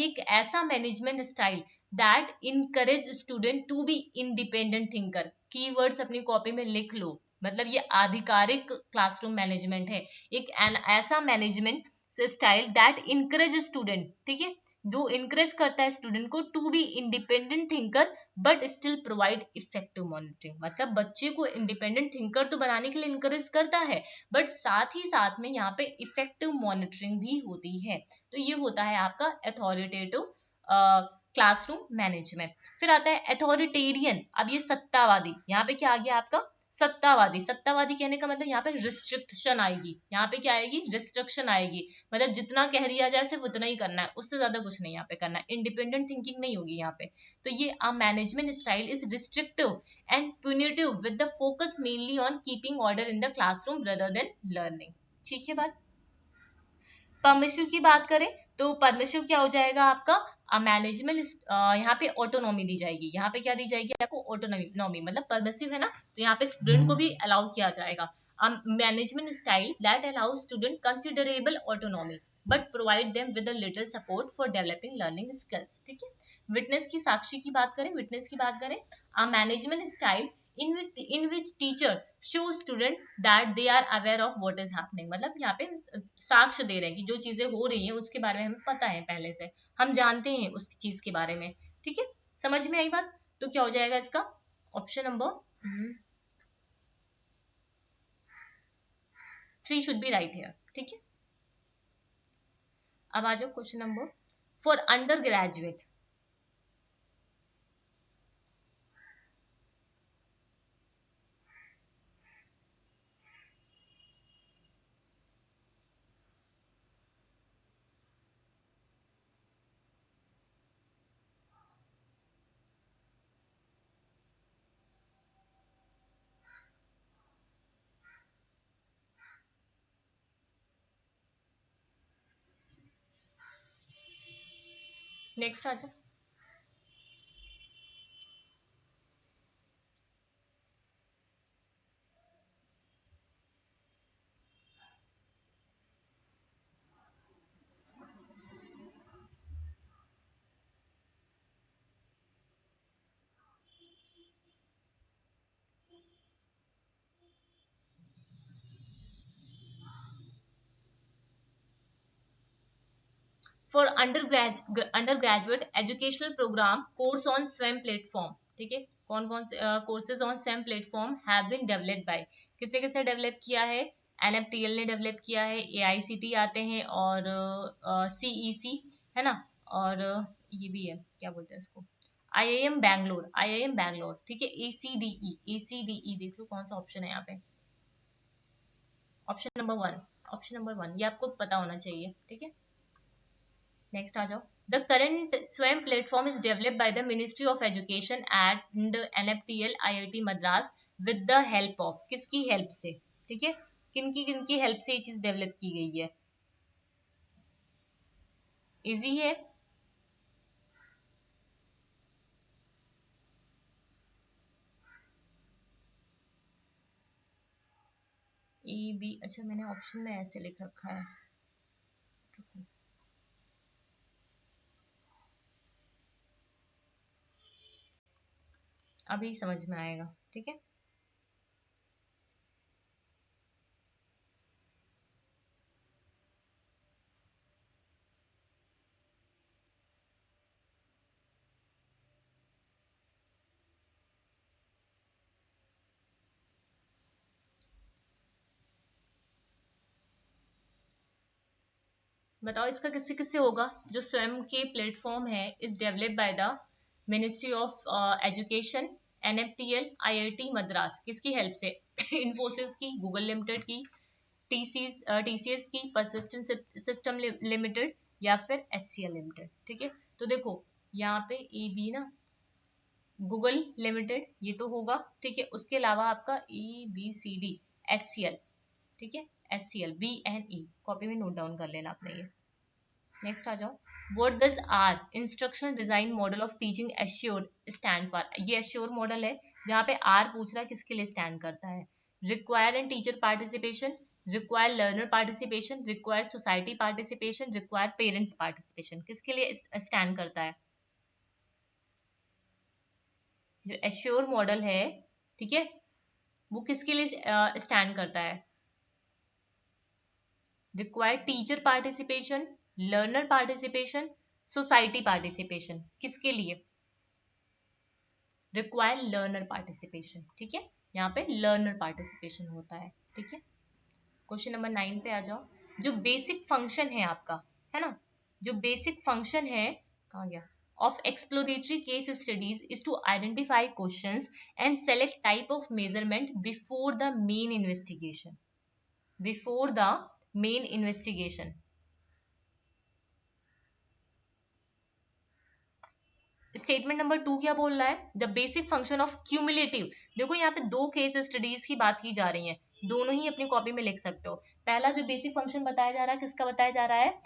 एक ऐसा management style that encourage student to be independent thinker. Keywords अपनी कॉपी में लिख लो, मतलब ये आधिकारिक क्लासरूम मैनेजमेंट है, एक ऐसा management style that encourage student, ठीक है, जो इनकरेज करता है स्टूडेंट को to be independent thinker but still provide effective monitoring. मतलब बच्चे को इंडिपेंडेंट थिंकर तो बनाने के लिए इनकरेज करता है, बट साथ ही साथ में यहाँ पे इफेक्टिव मॉनिटरिंग भी होती है। तो ये होता है आपका अथॉरिटेटिव क्लासरूम मैनेजमेंट। फिर आता है अथॉरिटेरियन। अब ये सत्तावादी, यहाँ पे क्या आ गया आपका सत्तावादी। सत्तावादी कहने का मतलब यहाँ पे रिस्ट्रिक्शन आएगी, यहाँ पे क्या आएगी रिस्ट्रिक्शन आएगी, मतलब जितना कह दिया जाए सिर्फ उतना ही करना है, उससे ज्यादा कुछ नहीं यहाँ पे करना है, इंडिपेंडेंट थिंकिंग नहीं होगी यहाँ पे। तो ये a management style is restrictive and punitive with the focus mainly on keeping order in the classroom rather than learning. ठीक है बात। परमिशिव की बात करें तो परमिशिव क्या हो जाएगा आपका मैनेजमेंट, यहाँ पे ऑटोनॉमी दी जाएगी। यहाँ पे क्या दी जाएगी आपको ऑटोनॉमी, मतलब परमिशिव है ना, तो यहाँ पे स्टूडेंट को भी अलाउ किया जाएगा। Management style that allow student considerable autonomy but provide them with a little support for developing learning skills. ठीक है। विटनेस की साक्षी की बात करें, विटनेस की बात करें, management style in which teacher show student that they are aware of what is happening। मतलब यहाँ पे साक्ष्य दे रहे हैं कि जो चीजें हो रही हैं उसके बारे में हमें पता है, पहले से हम जानते हैं उस चीज के बारे में। ठीक है, समझ में आई बात। तो क्या हो जाएगा इसका option number 3 should be right here. ठीक है, अब आ जाओ question number four undergraduate. Next आ जाओ। For undergraduate educational programme course on Swayam platform. ठीक है, कौन कौन से courses on Swayam platform have been developed by, किसे किसे डेवलप किया है, एनएफटीएल ने डेवलप किया है, एआईसीटी आते हैं और सीईसी है ना, और ये भी है क्या बोलते हैं इसको, आईआईएम बैंगलोर, आईआईएम बैंगलोर। ठीक है, एसीडीई, एसीडीई देख लो कौन सा ऑप्शन है यहाँ पे, ऑप्शन नंबर 1, ऑप्शन नंबर 1 ये आपको पता होना चाहिए। ठीक है, नेक्स्ट आ जाओ। The current Swayam platform is developed by the ministry of education and NPTEL IIT Madras with the help of, किसकी हेल्प से, ठीक है, किनकी हेल्प से ये चीज डेवलप की गई है, इजी है। ए बी, अच्छा मैंने ऑप्शन में ऐसे लिख रखा है, अभी समझ में आएगा। ठीक है, बताओ इसका किससे किससे होगा। जो स्वयं के प्लेटफॉर्म है is developed by the ministry of education, NPTEL, IIT Madras, किसकी हेल्प से इन्फोसिस की, गूगल लिमिटेड की, टीसीएस की, परसिस्टेंट सिस्टम लिमिटेड, या फिर एचसीएल लिमिटेड। ठीक है, तो देखो यहाँ पे ए बी ना, गूगल लिमिटेड ये तो होगा, ठीक है, उसके अलावा आपका A B C D, HCL. ठीक है, HCL, B N E, copy में नोट डाउन कर लेना आपने ये। नेक्स्ट आ जाओ। What does R instructional design model of teaching ASSURE stand for, ये एश्योर मॉडल है जहाँ पे आर पूछ रहा है किसके लिए स्टैंड करता है, require and teacher participation, require learner participation, require society participation, require parents participation, किसके लिए स्टैंड करता है। जो एश्योर मॉडल है, ठीक है, वो किसके लिए स्टैंड करता है, required teacher participation, learner participation, society participation, किसके लिए? रिक्वायर लर्नर पार्टिसिपेशन, ठीक है, यहाँ पे लर्नर पार्टिसिपेशन होता है, ठीक है। क्वेश्चन नंबर 9 पे आ जाओ। जो बेसिक फंक्शन है आपका, है ना, जो बेसिक फंक्शन है, कहाँ गया, of exploratory case studies is to identify questions and select type of measurement before the main investigation, before the main investigation। Statement number 2 क्या बोल रहा है? The basic function of cumulative. देखो यहाँ पे दो केस स्टडीज की बात की जा रही है, दोनों ही अपनी कॉपी में लिख सकते हो। पहला जो बेसिक फंक्शन बताया जा रहा है, किसका बताया जा रहा है?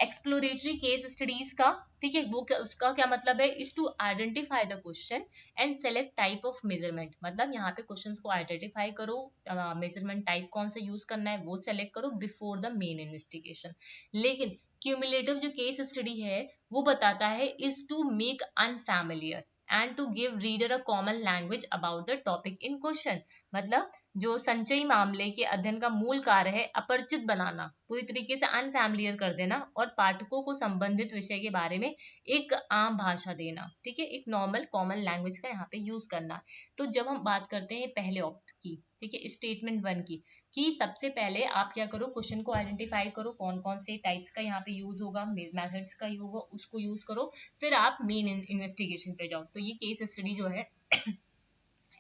एक्सप्लोरेटरी केस स्टडीज का, ठीक है। वो उसका क्या मतलब है? Is to identify the question and select type of measurement. मतलब यहाँ पे क्वेश्चंस को आइडेंटिफाई करो, मेजरमेंट टाइप कौन सा यूज करना है वो सेलेक्ट करो बिफोर द मेन इन्वेस्टिगेशन। लेकिन क्यूमुलेटिव जो केस स्टडी है वो बताता है is to make unfamiliar and to give reader a common language about the topic in question. मतलब जो संचयी मामले के अध्ययन का मूल कार्य है अपरिचित बनाना, पूरी तरीके से अनफैमिलियर कर देना और पाठकों को संबंधित विषय के बारे में एक आम भाषा देना, ठीक है, एक नॉर्मल कॉमन लैंग्वेज का यहाँ पे यूज करना। तो जब हम बात करते हैं पहले ऑप्ट की, ठीक है, स्टेटमेंट 1 की, कि सबसे पहले आप क्या करो, क्वेश्चन को आइडेंटिफाई करो, कौन कौन से टाइप्स का यहाँ पे यूज होगा, मेथड्स का होगा, उसको यूज करो, फिर आप मेन इन्वेस्टिगेशन पे जाओ। तो ये केस स्टडी जो है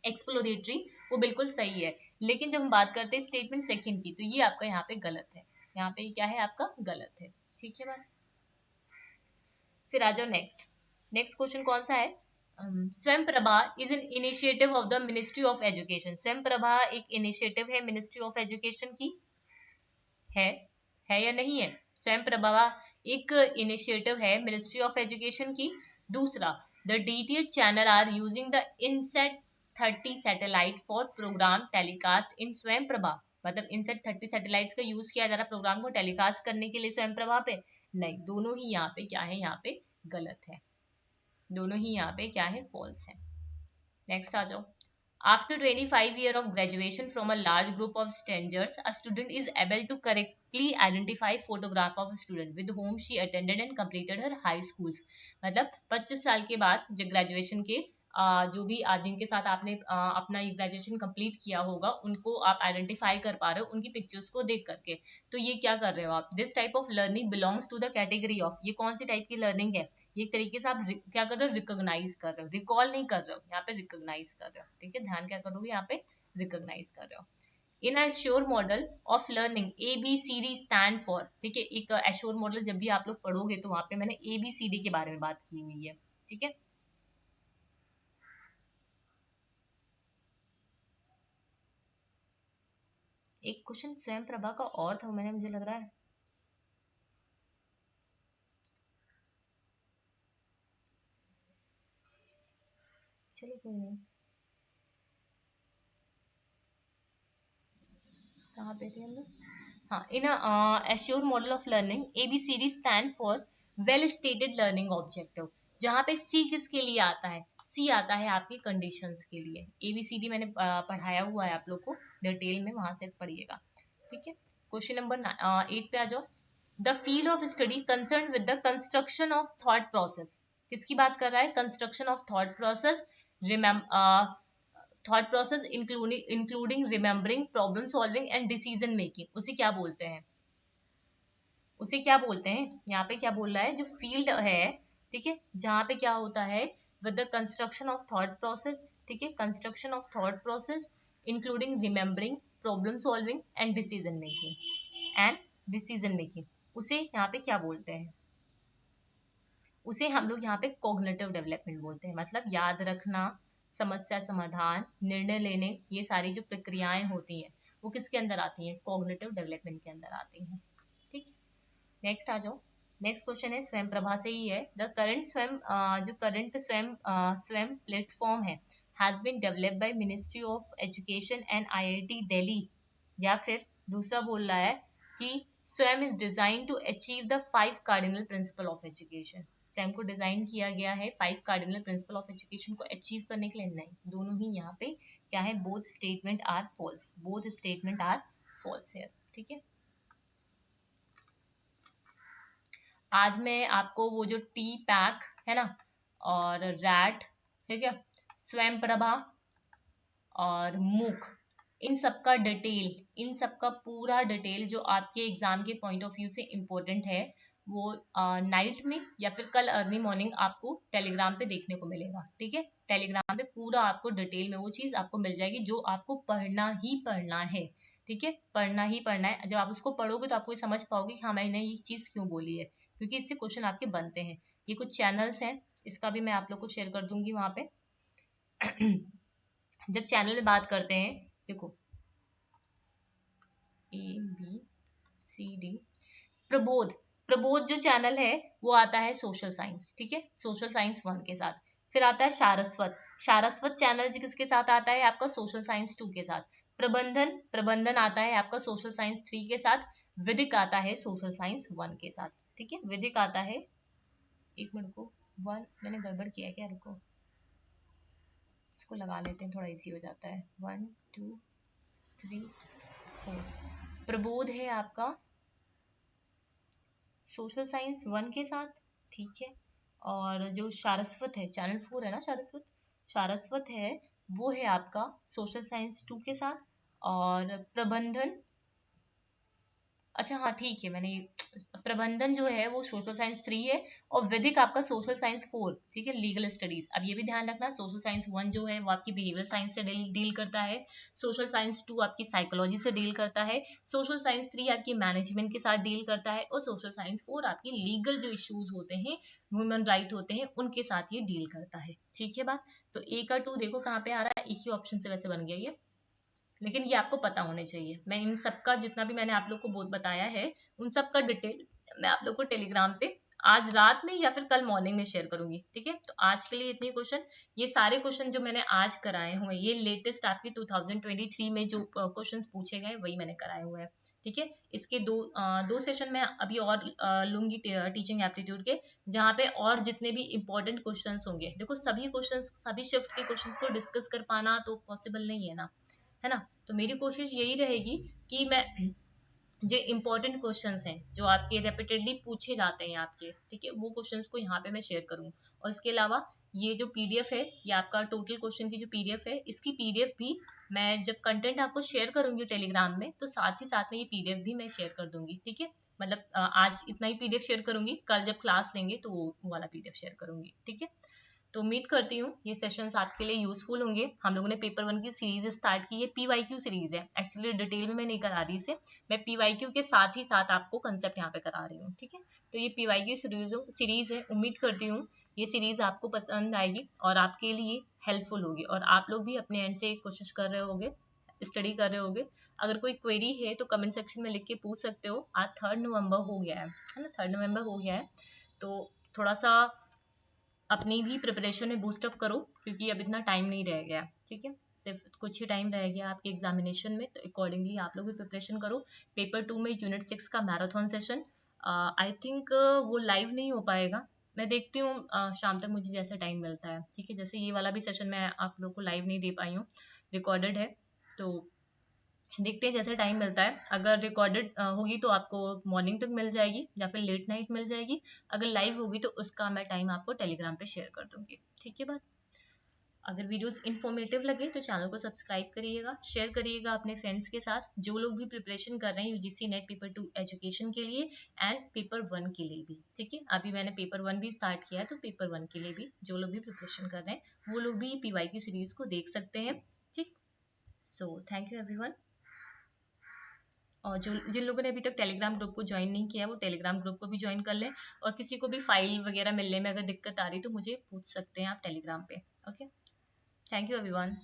एक्सप्लोरेटरी, वो बिल्कुल सही है। लेकिन जब हम बात करते हैं स्टेटमेंट सेकंड की, तो ये आपका यहाँ पे गलत है, यहाँ पे क्या है आपका गलत है, ठीक है बात। फिर आ जाओ नेक्स्ट। नेक्स्ट क्वेश्चन कौन सा है? स्वयं Prabha is an initiative of the ministry of education. स्वयं प्रभा एक इनिशिएटिव है मिनिस्ट्री ऑफ एजुकेशन की, है या नहीं है? स्वयं प्रभा एक इनिशिएटिव है मिनिस्ट्री ऑफ एजुकेशन की। दूसरा, the DTH channel are using the INSAT 30 satellite for programme telecast in Swayam Prabha. मतलब इनसेट 30 सैटेलाइट का यूज किया जा रहा प्रोग्राम को टेलीकास्ट करने के लिए स्वयं प्रभा पे? नहीं, दोनों ही यहाँ पे क्या है, यहाँ पे गलत है, दोनों ही यहाँ पे क्या है, फॉल्स है। नेक्स्ट आ जाओ। After 25 years of graduation from a large group of strangers, a student is able to correctly identify photograph of a student with whom she attended and completed her high schools। मतलब 25 साल के बाद जब graduation के जो भी जिनके साथ आपने अपना ग्रेजुएशन कंप्लीट किया होगा उनको आप आइडेंटिफाई कर पा रहे हो उनकी पिक्चर्स को देख करके। तो ये क्या कर रहे हो आप? This type of learning belongs to the category of, ये कौन सी टाइप की लर्निंग है? ये एक तरीके से आप क्या कर रहे हो, रिकॉग्नाइज कर रहे हो, रिकॉल नहीं कर रहे हो, यहाँ पे रिकॉग्नाइज कर रहे हो, ठीक है, ध्यान क्या करोगे यहाँ पे, रिकॉग्नाइज कर रहे हो। In ASSURE model of learning ABCD stand for, ठीक है, एक एश्योर मॉडल जब भी आप लोग पढ़ोगे तो वहां पे मैंने ABCD के बारे में बात की हुई है, ठीक है। एक क्वेश्चन स्वयं प्रभा का और था, मैंने मुझे लग रहा है, चलो कोई नहीं, कहाँ पे थे हम लोग? हाँ, in ASSURE model of learning ABCD stand for well stated learning objective. जहाँ पे C किसके लिए आता है? C आता है आपकी कंडीशंस के लिए। ABCD मैंने पढ़ाया हुआ है आप लोग को डिटेल में, वहां से पढ़िएगा, ठीक है। क्वेश्चन नंबर 8 पे आ जाओ। The field of study concern with the construction of thought process. किसकी बात कर रहा है? Construction of thought process, thought process including remembering, problem solving and decision making. उसे क्या बोलते हैं? उसे क्या बोलते हैं? यहाँ पे क्या बोल रहा है, जो फील्ड है, ठीक है, जहाँ पे क्या होता है, with the construction of thought process, ठीक है, construction of thought process including remembering, problem solving and decision making, उसे यहाँ पे क्या बोलते हैं? उसे हम लोग यहाँ पे कॉग्निटिव डेवलपमेंट बोलते हैं। मतलब याद रखना, समस्या समाधान, निर्णय लेने, ये सारी जो प्रक्रियाएं होती हैं वो किसके अंदर आती हैं? कॉग्निटिव डेवलपमेंट के अंदर आती हैं, ठीक। नेक्स्ट आ जाओ। नेक्स्ट क्वेश्चन है स्वयं प्रभा से ही है। द करंट स्वयं जो करंट स्वयं प्लेटफॉर्म है has been developed by ministry of education and IIT Delhi. या फिर दूसरा बोल रहा है कि Swayam is design to achieve the 5 cardinal principle of education. Swayam को डिजाइन किया गया है 5 कार्डिनल प्रिंसिपल ऑफ एजुकेशन को अचीव करने के लिए? नहीं, दोनों ही यहाँ पे क्या है, both statement are false, both statement are false है, ठीक है। आज मैं आपको वो जो टी पैक है ना, और रैट, ठीक है, स्वयं प्रभा और मूक, इन सब का डिटेल, इन सब का पूरा डिटेल जो आपके एग्जाम के पॉइंट ऑफ व्यू से इम्पोर्टेंट है, वो नाइट में या फिर कल अर्ली मॉर्निंग आपको टेलीग्राम पे देखने को मिलेगा। ठीक है, टेलीग्राम पे पूरा आपको डिटेल में वो चीज आपको मिल जाएगी जो आपको पढ़ना ही पढ़ना है। ठीक है, पढ़ना ही पढ़ना है। जब आप उसको पढ़ोगे तो आपको ये समझ पाओगे कि हाँ मैंने ये चीज क्यों बोली है, क्योंकि इससे क्वेश्चन आपके बनते हैं। ये कुछ चैनल्स हैं, इसका भी मैं आप लोग को शेयर कर दूंगी वहां पे। जब चैनल में बात करते हैं, देखो ABCD, प्रबोध, प्रबोध जो चैनल है वो आता है सोशल साइंस, ठीक है, सोशल साइंस 1 के साथ। फिर आता है सारस्वत, सारस्वत चैनल जी किसके साथ आता है आपका, सोशल साइंस 2 के साथ। प्रबंधन, प्रबंधन आता है आपका सोशल साइंस 3 के साथ। विदिक आता है सोशल साइंस 1 के साथ। ठीक है, विदिक आता है, एक मिनट को, 1 मैंने गड़बड़ किया क्या, रुको इसको लगा लेते हैं, थोड़ा इजी हो जाता है। 1 2 3 4, प्रबोध है आपका सोशल साइंस 1 के साथ, ठीक है। और जो सारस्वत है, चैनल 4 है ना सारस्वत, सारस्वत है वो है आपका सोशल साइंस 2 के साथ। और प्रबंधन, अच्छा हाँ ठीक है, मैंने प्रबंधन जो है वो सोशल साइंस 3 है, और वैदिक आपका सोशल साइंस 4, ठीक है, लीगल स्टडीज। अब ये भी ध्यान रखना, सोशल साइंस 1 जो है वो आपकी बिहेवियर साइंस से डील करता है, सोशल साइंस 2 आपकी साइकोलॉजी से डील करता है, सोशल साइंस 3 आपकी मैनेजमेंट के साथ डील करता है, और सोशल साइंस 4 आपकी लीगल जो इश्यूज होते हैं, ह्यूमन राइट होते हैं, उनके साथ ये डील करता है। ठीक है बात, तो ए का 2 देखो कहाँ पे आ रहा है, एक ही ऑप्शन से वैसे बन गया ये, लेकिन ये आपको पता होने चाहिए। मैं इन सब का जितना भी मैंने आप लोग को बहुत बताया है, उन सब का डिटेल मैं आप लोग को टेलीग्राम पे आज रात में या फिर कल मॉर्निंग में शेयर करूंगी। ठीक है, तो आज के लिए इतने क्वेश्चन, ये सारे क्वेश्चन जो मैंने आज कराए हुए, ये लेटेस्ट आपके 2023 में जो क्वेश्चंस पूछे गए वही मैंने कराए हुए हैं। ठीक है, इसके दो सेशन में अभी और लूंगी टीचिंग एप्टीट्यूड के, जहाँ पे और जितने भी इंपॉर्टेंट क्वेश्चंस होंगे। देखो सभी क्वेश्चंस, सभी शिफ्ट के क्वेश्चंस को डिस्कस कर पाना तो पॉसिबल नहीं है ना, है ना। तो मेरी कोशिश यही रहेगी कि मैं जो इंपॉर्टेंट क्वेश्चंस हैं जो आपके रेपिटेडली पूछे जाते हैं आपके, ठीक है, वो क्वेश्चंस को यहाँ पे मैं शेयर करूँ। और इसके अलावा ये जो पीडीएफ है, ये आपका टोटल क्वेश्चन की जो पीडीएफ है, इसकी पीडीएफ भी मैं जब कंटेंट आपको शेयर करूंगी टेलीग्राम में, तो साथ ही साथ में ये पीडीएफ भी मैं शेयर कर दूंगी। ठीक है, मतलब आज इतना ही पीडीएफ शेयर करूंगी, कल जब क्लास लेंगे तो वो वाला पीडीएफ शेयर करूंगी। ठीक है, तो उम्मीद करती हूँ ये सेशंस आपके लिए यूजफुल होंगे। हम लोगों ने पेपर 1 की सीरीज स्टार्ट की है, पीवाईक्यू सीरीज है, एक्चुअली डिटेल में मैं नहीं करा रही इसे, मैं पीवाईक्यू के साथ ही साथ आपको कंसेप्ट यहाँ पे करा रही हूँ। ठीक है, तो ये पीवाईक्यू सीरीज है, उम्मीद करती हूँ ये सीरीज आपको पसंद आएगी और आपके लिए हेल्पफुल होगी, और आप लोग भी अपने एंड से कोशिश कर रहे होगे, स्टडी कर रहे होगे। अगर कोई क्वेरी है तो कमेंट सेक्शन में लिख के पूछ सकते हो। आज 3 नवंबर हो गया है ना, 3 नवंबर हो गया है, तो थोड़ा सा अपनी भी प्रिपरेशन में बूस्ट अप करो, क्योंकि अब इतना टाइम नहीं रह गया। ठीक है, सिर्फ कुछ ही टाइम रह गया आपके एग्जामिनेशन में, तो अकॉर्डिंगली आप लोग भी प्रिपरेशन करो। पेपर 2 में यूनिट 6 का मैराथन सेशन आई थिंक वो लाइव नहीं हो पाएगा, मैं देखती हूँ शाम तक मुझे जैसे टाइम मिलता है। ठीक है, जैसे ये वाला भी सेशन मैं आप लोग को लाइव नहीं दे पाई हूँ, रिकॉर्डेड है, तो देखते हैं जैसे टाइम मिलता है। अगर रिकॉर्डेड होगी तो आपको मॉर्निंग तक मिल जाएगी या फिर लेट नाइट मिल जाएगी, अगर लाइव होगी तो उसका मैं टाइम आपको टेलीग्राम पे शेयर कर दूंगी। ठीक है बात, अगर वीडियोस इन्फॉर्मेटिव लगे तो चैनल को सब्सक्राइब करिएगा, शेयर करिएगा अपने फ्रेंड्स के साथ, जो लोग भी प्रिपरेशन कर रहे हैं यूजीसी नेट पेपर 2 एजुकेशन के लिए एंड पेपर 1 के लिए भी। ठीक है, अभी मैंने पेपर 1 भी स्टार्ट किया है, तो पेपर 1 के लिए भी जो लोग भी प्रिपरेशन कर रहे हैं वो लोग भी पीवाईक्यू सीरीज को देख सकते हैं। ठीक, सो थैंक यू एवरीवन। और जो जिन लोगों ने अभी तक टेलीग्राम ग्रुप को ज्वाइन नहीं किया, वो टेलीग्राम ग्रुप को भी ज्वाइन कर लें, और किसी को भी फाइल वगैरह मिलने में अगर दिक्कत आ रही तो मुझे पूछ सकते हैं आप टेलीग्राम पे। Okay, thank you everyone.